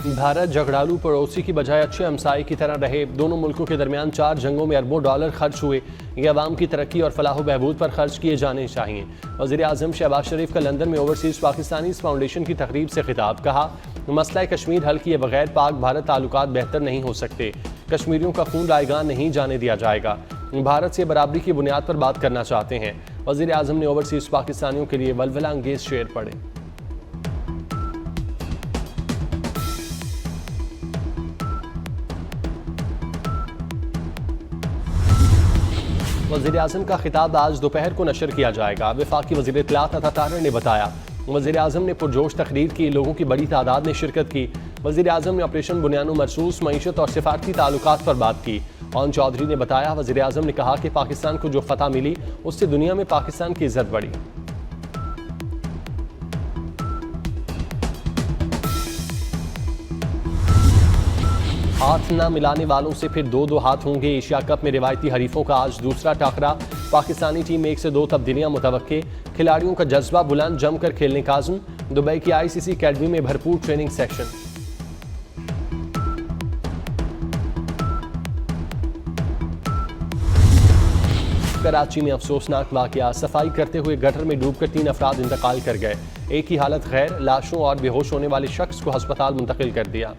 भारत झगड़ालू पड़ोसी की बजाय अच्छे हमसाये की तरह रहे। दोनों मुल्कों के दरमियान 4 जंगों में अरबों डॉलर खर्च हुए। ये अवाम की तरक्की और फलाह बहबूद पर खर्च किए जाने चाहिए। वज़ीर आज़म शहबाज शरीफ का लंदन में ओवरसीज़ पाकिस्तानीज़ फाउंडेशन की तकरीब से खिताब। कहा, मसला कश्मीर हल किए बगैर पाक भारत ताल्लुकात बेहतर नहीं हो सकते। कश्मीरियों का खून रायगान नहीं जाने दिया जाएगा। भारत से बराबरी की बुनियाद पर बात करना चाहते हैं। वज़ीर आज़म ने ओवरसीज़ पाकिस्तानियों के लिए वलवला अंगेज शेर पढ़े। वज़ीर आज़म का खिताब आज दोपहर को नशर किया जाएगा। वफाकी वज़ीर इत्तलात अता तारर ने बताया, वज़ीर आज़म ने पुरजोश तकरीर की, लोगों की बड़ी तादाद ने शिरकत की। वज़ीर आज़म ने ऑपरेशन बुनियानो मरसूस मईशत और सिफारती ताल्लुकात पर बात की। ओन चौधरी ने बताया, वज़ीर आज़म ने कहा कि पाकिस्तान को जो फतह मिली उससे दुनिया में पाकिस्तान की इज्जत बढ़ी। हाथ न मिलाने वालों से फिर 2-2 हाथ होंगे। एशिया कप में रिवायती हरीफों का आज दूसरा टाकरा। पाकिस्तानी टीम में 1 से 2 तब्दीलियां मुतवक्के। खिलाड़ियों का जज्बा बुलंद, जमकर खेलने का आज़म। दुबई की ICC अकेडमी में भरपूर ट्रेनिंग सेक्शन। कराची में अफसोसनाक वाकया। सफाई करते हुए गटर में डूबकर 3 अफराद इंतकाल कर गए। एक की हालत गैर, लाशों और बेहोश होने वाले शख्स को अस्पताल मुंतकिल कर दिया।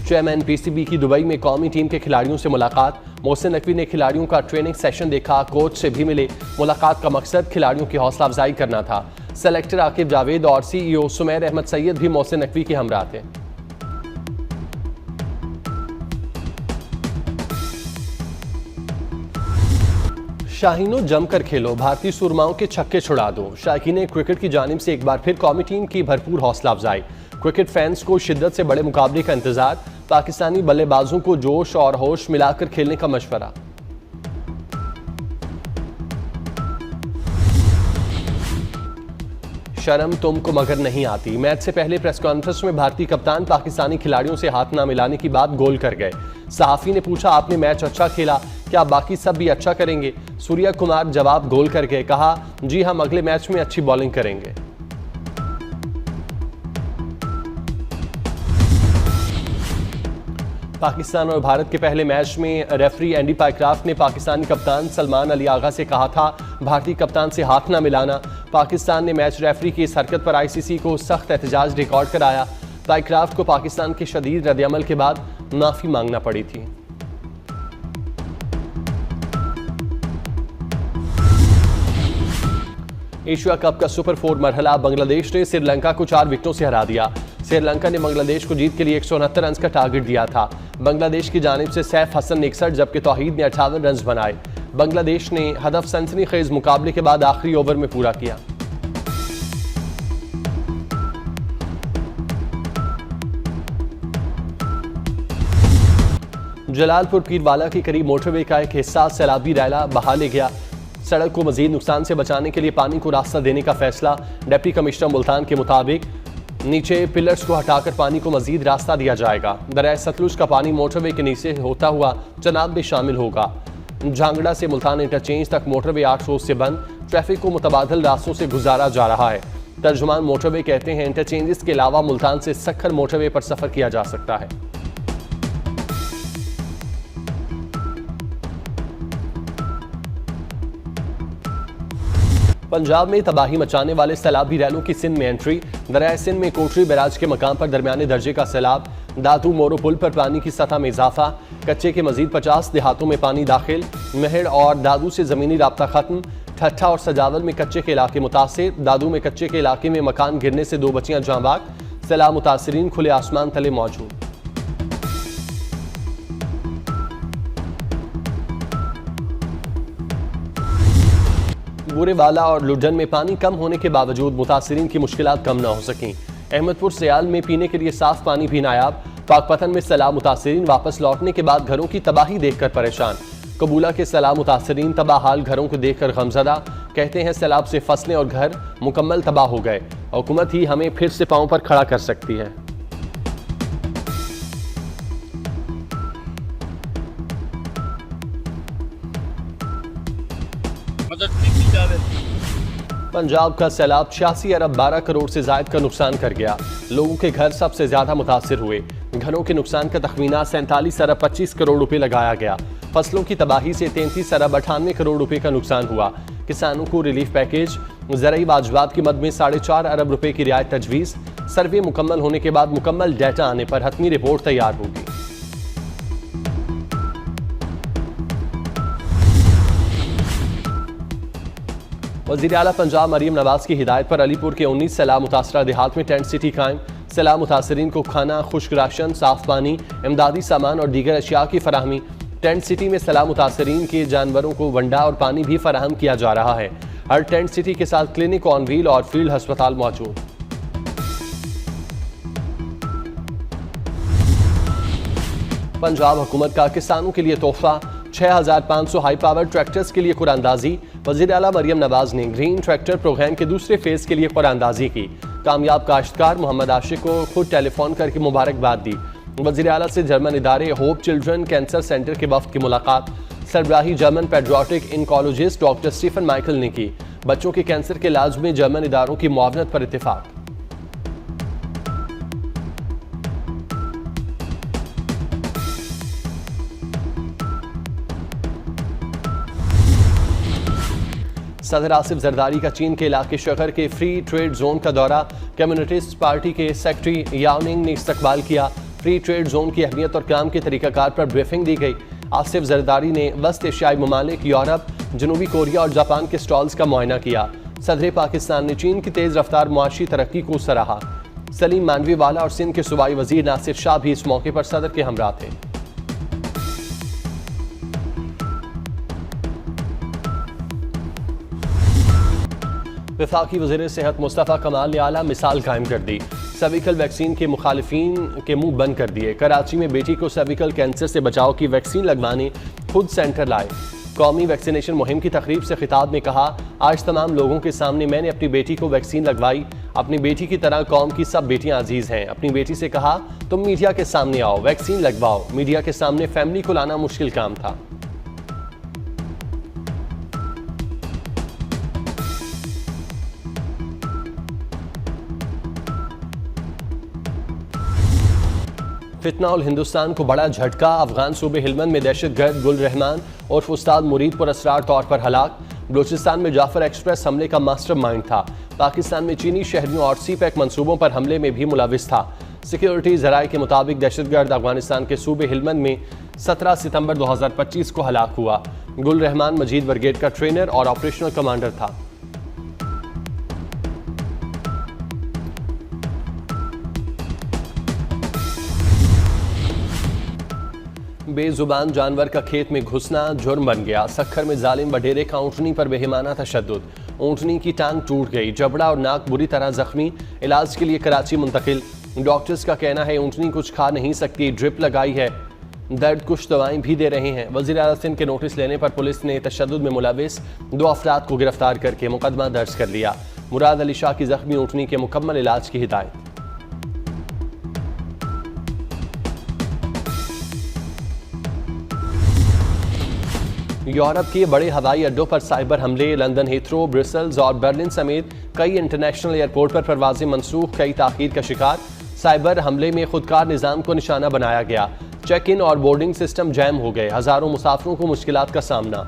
चेयरमैन PCB की दुबई में कौमी टीम के खिलाड़ियों से मुलाकात। मोहसिन नकवी ने खिलाड़ियों का ट्रेनिंग सेशन देखा, कोच से भी मिले। मुलाकात का मकसद खिलाड़ियों की हौसला अफजाई करना था। सेलेक्टर आकिब जावेद और CEO सुमैर अहमद सैयद भी मोहसिन नकवी के हमरा थे। शाहीनो जमकर खेलो, भारतीय सुरमाओं के छक्के छुड़ा दो। शायकीन क्रिकेट की जानिब से एक बार फिर कौमी टीम की भरपूर हौसला अफजाई। क्रिकेट फैंस को शिद्दत से बड़े मुकाबले का इंतजार। पाकिस्तानी बल्लेबाजों को जोश और होश मिलाकर खेलने का मशवरा। शर्म तुमको मगर नहीं आती। मैच से पहले प्रेस कॉन्फ्रेंस में भारतीय कप्तान पाकिस्तानी खिलाड़ियों से हाथ ना मिलाने की बात गोल कर गए। सहाफी ने पूछा, आपने मैच अच्छा खेला, क्या बाकी सब भी अच्छा करेंगे? सूर्या कुमार जवाब गोल कर गए। कहा, जी हम अगले मैच में अच्छी बॉलिंग करेंगे। पाकिस्तान और भारत के पहले मैच में रेफरी एंडी पाइक्राफ्ट ने पाकिस्तानी कप्तान सलमान अली आगा से कहा था, भारतीय कप्तान से हाथ ना मिलाना। पाकिस्तान ने मैच रेफरी की इस हरकत पर ICC को सख्त एहतजाज रिकॉर्ड कराया। पाइक्राफ्ट को पाकिस्तान के शदीद रद्दअमल के बाद माफी मांगना पड़ी थी। एशिया कप का सुपर 4 मरहला। बांग्लादेश ने श्रीलंका को 4 विकेटों से हरा दिया। श्रीलंका ने बांग्लादेश को जीत के लिए 169 रन का टारगेट दिया था। बांग्लादेश की जानिब से सैफ हसन ने 61 जबकि तौहीद ने 58 रन बनाए। बांग्लादेश ने हदफ सनसनी खेज मुकाबले के बाद आखिरी ओवर में पूरा किया। जलालपुर पीरवाला के करीब मोटरवे का एक हिस्सा सैलाबी रैला बहा ले गया। सड़क को मजीद नुकसान से बचाने के लिए पानी को रास्ता देने का फैसला। डिप्टी कमिश्नर मुल्तान के मुताबिक नीचे पिलर्स को हटाकर पानी को मजीद रास्ता दिया जाएगा। दरिया सतलुज का पानी मोटरवे के नीचे होता हुआ चनाब में शामिल होगा। झांगड़ा से मुल्तान इंटरचेंज तक मोटरवे 8 रोज से बंद। ट्रैफिक को मुतबादल रास्तों से गुजारा जा रहा है। तर्जुमान मोटरवे कहते हैं, इंटरचेंजेस के अलावा मुल्तान से सक्खर मोटरवे पर सफर किया जा सकता है। पंजाब में तबाही मचाने वाले सैलाबी रैलों की सिंध में एंट्री। दरिया सिंध में कोटरी बैराज के मकाम पर दरमियाने दर्जे का सैलाब। दादू मोरो पुल पर पानी की सतह में इजाफा। कच्चे के मजीद 50 देहातों में पानी दाखिल। महड़ और दादू से जमीनी राब्ता खत्म। ठट्ठा और सजावल में कच्चे के इलाके मुतासिर। दादू में कच्चे के इलाके में मकान गिरने से 2 बच्चियां जाँ बाग। सैलाब मुतासिरीन खुले आसमान तले मौजूद। बुरेवाला और लुडन में पानी कम होने के बावजूद मुतासिरीन की मुश्किलात कम न हो सकें। अहमदपुर सियाल में पीने के लिए साफ पानी भी नायाब। पाकपतन में सैलाब मुतासिरीन वापस लौटने के बाद घरों की तबाही देखकर परेशान। कबूला के सैलाब मुतासिरीन तबाह हाल घरों को देखकर गमजदा। कहते हैं, सैलाब से फसलें और घर मुकम्मल तबाह हो गए। हुकूमत ही हमें फिर से पांव पर खड़ा कर सकती है। मदद की जावे। पंजाब का सैलाब 86 अरब 12 करोड़ से ज्यादा का नुकसान कर गया। लोगों के घर सबसे ज्यादा मुतासिर हुए। घरों के नुकसान का तखमीना 47 अरब 25 करोड़ रुपए लगाया गया। फसलों की तबाही से 33 अरब 98 करोड़ रुपए का नुकसान हुआ। किसानों को रिलीफ पैकेज, ज़राई वाजबात की मद में 4.5 अरब रुपए की रियायत तजवीज़। सर्वे मुकम्मल होने के बाद मुकम्मल डाटा आने पर हतमी रिपोर्ट तैयार होगी। वज़ीर आला पंजाब मरीम नवाज की हिदायत पर अलीपुर के 19 सैलाब मुतासरा देहात में टेंट सिटी कायम। सैलाब मुतासरीन को खाना, खुश्क राशन, साफ पानी, इमदादी सामान और दीगर अशिया की फराहमी। टेंट सिटी में सैलाब मुतासरीन के जानवरों को वंडा और पानी भी फराहम किया जा रहा है। हर टेंट सिटी के साथ क्लिनिक ऑन व्हील और फील्ड अस्पताल मौजूद। पंजाब हुकूमत का किसानों के लिए तोहफा, 6500 हाई पावर ट्रैक्टर्स के लिए कुरानदाजी। वज़ीर आला मरियम नवाज ने ग्रीन ट्रैक्टर प्रोग्राम के दूसरे फेज के लिए कुरानदाजी की। कामयाब काश्तकार मोहम्मद आशिक को खुद टेलीफोन करके मुबारकबाद दी। वज़ीर आला से जर्मन इदारे होप चिल्ड्रन कैंसर सेंटर के वफ्द की मुलाकात। सरबराही German paediatric oncologist doctor Stephen Michael ने की। बच्चों के कैंसर के इलाज में जर्मन इदारों की मुआवनत पर इत्तेफाक। सदर आसिफ जरदारी का चीन के इलाके शहर के फ्री ट्रेड जोन का दौरा। कम्युनिस्ट पार्टी के सेक्रेटरी याओनिंग ने इस्तकबाल किया। फ्री ट्रेड जोन की अहमियत और काम के तरीकाकार पर ब्रीफिंग दी गई। आसिफ जरदारी ने वस्त एशियाई ममालिक, यूरोप, जनूबी कोरिया और जापान के स्टॉल्स का मुआयना किया। सदर पाकिस्तान ने चीन की तेज़ रफ्तार मुआशी तरक्की को सराहा। सलीम मानवीवाला और सिंध के सूबाई वजीर नासिर शाह भी इस मौके पर सदर के हमरा थे। वफाकी वज़ीर सेहत मुस्तफ़ा कमाल ने आला मिसाल कायम कर दी। सर्विकल वैक्सीन के मुखालिफिन के मुंह बंद कर दिए। कराची में बेटी को सर्विकल कैंसर से बचाव की वैक्सीन लगवाने खुद सेंटर लाए। कौमी वैक्सीनेशन मुहिम की तकरीब से खिताब में कहा, आज तमाम लोगों के सामने मैंने अपनी बेटी को वैक्सीन लगवाई। अपनी बेटी की तरह कौम की सब बेटियां अजीज़ हैं। अपनी बेटी से कहा, तुम मीडिया के सामने आओ, वैक्सीन लगवाओ। मीडिया के सामने फैमिली को लाना मुश्किल काम था। फितना उल हिंदुस्तान को बड़ा झटका। अफगान सूबे हिलमंद में दहशतगर्द गुल रहमान और उस्ताद मुरीद पर असरार तौर पर हलाक। बलूचिस्तान में जाफर एक्सप्रेस हमले का मास्टरमाइंड था। पाकिस्तान में चीनी शहरियों और सी पैक मंसूबों पर हमले में भी मुलविस था। सिक्योरिटी ज़राए के मुताबिक दहशतगर्द अफगानिस्तान के सूबे हिलमंद में 17 सितंबर 2025 को हलाक हुआ। गुल रहमान मजीद ब्रिगेड का ट्रेनर और ऑपरेशनल कमांडर था। बेजुबान जानवर का खेत में घुसना जुर्म बन गया। सखर में जालिम वडेरे का ऊँटनी पर बेहिमाना तशद्दुद। ऊँटनी की टांग टूट गई, जबड़ा और नाक बुरी तरह जख्मी। इलाज के लिए कराची मुंतकिल। डॉक्टर्स का कहना है ऊँटनी कुछ खा नहीं सकती, ड्रिप लगाई है। दर्द कुछ दवाएं भी दे रहे हैं। वज़ीर आला सिंध के नोटिस लेने पर पुलिस ने तशद्दुद में मुलविस 2 अफराद को गिरफ्तार करके मुकदमा दर्ज कर लिया। मुराद अली शाह की जख्मी ऊँटनी के मुकम्मल इलाज की हिदायत। यूरोप के बड़े हवाई अड्डों पर साइबर हमले। लंदन हीथ्रो, ब्रसेल्स और बर्लिन समेत कई इंटरनेशनल एयरपोर्ट पर परवाजें मनसूख, कई ताखीर का शिकार। साइबर हमले में खुदकार निज़ाम को निशाना बनाया गया। चेक इन और बोर्डिंग सिस्टम जैम हो गए। हज़ारों मुसाफिरों को मुश्किलात का सामना।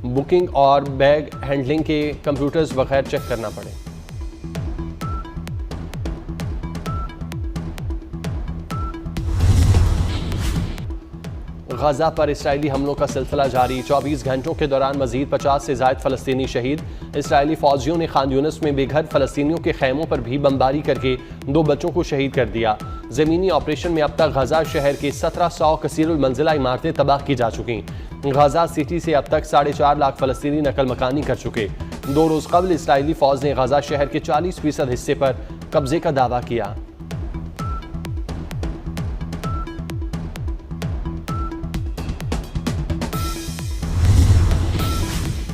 बुकिंग और बैग हैंडलिंग के कंप्यूटर्स बगैर चेक करना पड़े। गजा पर इसराइली हमलों का सिलसिला जारी। 24 घंटों के दौरान मजीद 50 से ज़ायद फ़लस्तीनी शहीद। इसराइली फ़ौजियों ने खान यूनिस में बेघर फ़लस्तीनियों के खैमों पर भी बमबारी करके 2 बच्चों को शहीद कर दिया। ज़मीनी ऑपरेशन में अब तक गजा शहर के 1700 कसीरुल मंजिला इमारतें तबाह की जा चुकी। गजा सिटी से अब तक 4.5 लाख फ़लस्तीनी नकल मकानी कर चुके। 2 रोज़ कबल इसराइली फ़ौज ने गजा शहर के 40% हिस्से पर कब्जे का दावा किया।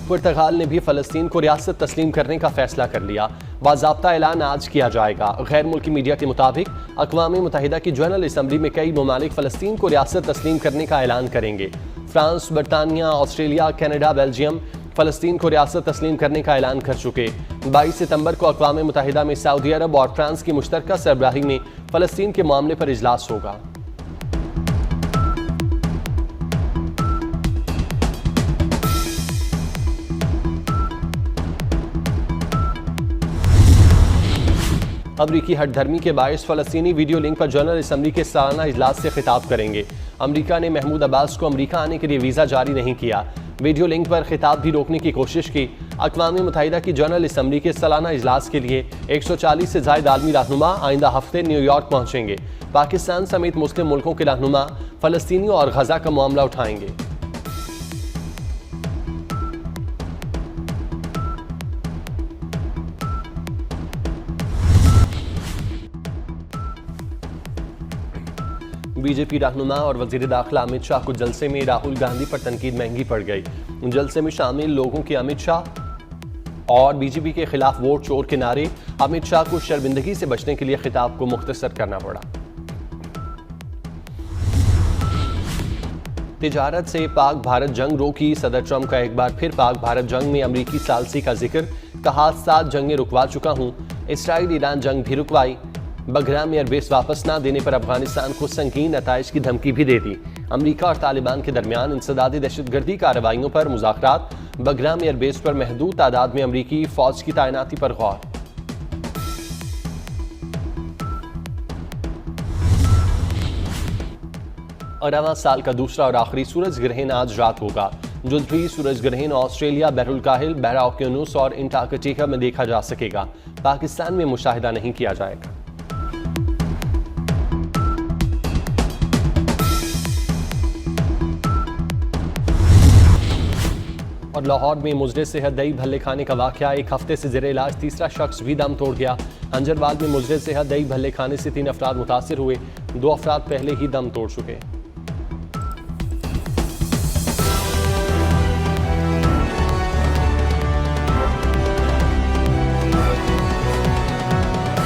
पुर्तगाल ने भी फ़लस्तीन को रियासत तस्लीम करने का फैसला कर लिया। बाज़ाब्ता ऐलान आज किया जाएगा। गैर मुल्की मीडिया के मुताबिक अक़वाम मुत्तहिदा की जनरल असम्बली में कई ममालिक फ़लस्तीन को रियासत तस्लीम करने का ऐलान करेंगे। फ्रांस, बरतानिया, ऑस्ट्रेलिया, कनाडा, बेल्जियम, फलस्तीन को रियासत तस्लीम करने का ऐलान कर चुके। 22 सितंबर को अक़वाम मुत्तहिदा में सऊदी अरब और फ्रांस की मुश्तरका सरबराही में फलस्तीन के मामले पर इजलास होगा। अमरीकी हटधर्मी के बायस फलस्तीनी वीडियो लिंक पर जनरल असम्बली के सालाना इजलास से खिताब करेंगे। अमरीका ने महमूद अब्बास को अमरीका आने के लिए वीज़ा जारी नहीं किया। वीडियो लिंक पर खिताब भी रोकने की कोशिश की। अक़वाम मुत्तहिदा की जनरल असम्बली के सालाना इजलास के लिए 140 से ज़ायद आलमी रहनुमा आइंदा हफ्ते न्यूयॉर्क पहुँचेंगे। पाकिस्तान समेत मुस्लिम मुल्कों के रहनुमा फ़लस्तीनियों और गजा का मामला उठाएंगे। बीजेपी रहनुमा और वजीर दाखिला अमित शाह को जलसे में राहुल गांधी पर तनकीद महंगी पड़ गई। जलसे में शामिल लोगों के अमित शाह और बीजेपी के खिलाफ वोट चोर के नारे, अमित शाह को शर्मिंदगी से बचने के लिए खिताब को मुख्तसर करना पड़ा। तिजारत से पाक भारत जंग रोकी, सदर ट्रंप का एक बार फिर पाक भारत जंग में अमरीकी सालसी का जिक्र। कहा 7 जंगें रुकवा चुका हूं, इसराइल ईरान जंग भी रुकवाई। बगराम एयरबेस वापस ना देने पर अफगानिस्तान को संगीन नताइज की धमकी भी दे दी। अमरीका और तालिबान के दरमियान इंसदादी दहशतगर्दी कार्रवाइयों पर मुज़ाकरात। बगराम एयरबेस पर महदूद तादाद में अमरीकी फौज की तैनाती पर गौर। और 9वां साल का दूसरा और आखिरी सूरज ग्रहण आज रात होगा। जुलफी सूरज ग्रहण ऑस्ट्रेलिया, बहरुल काहिल, बहरा ओकियानूस और अंटार्कटिका में देखा जा सकेगा। पाकिस्तान में मुशाहिदा नहीं किया जाएगा। और लाहौर में मुजरे सेहत दही भल्ले खाने का वाकया, 1 हफ्ते से ज़ेरे इलाज तीसरा शख्स भी दम तोड़ गया। अंजरवाल में मुजरे सेहत दही भल्ले खाने से 3 अफराद मुतासिर हुए, 2 अफराद पहले ही दम तोड़ चुके।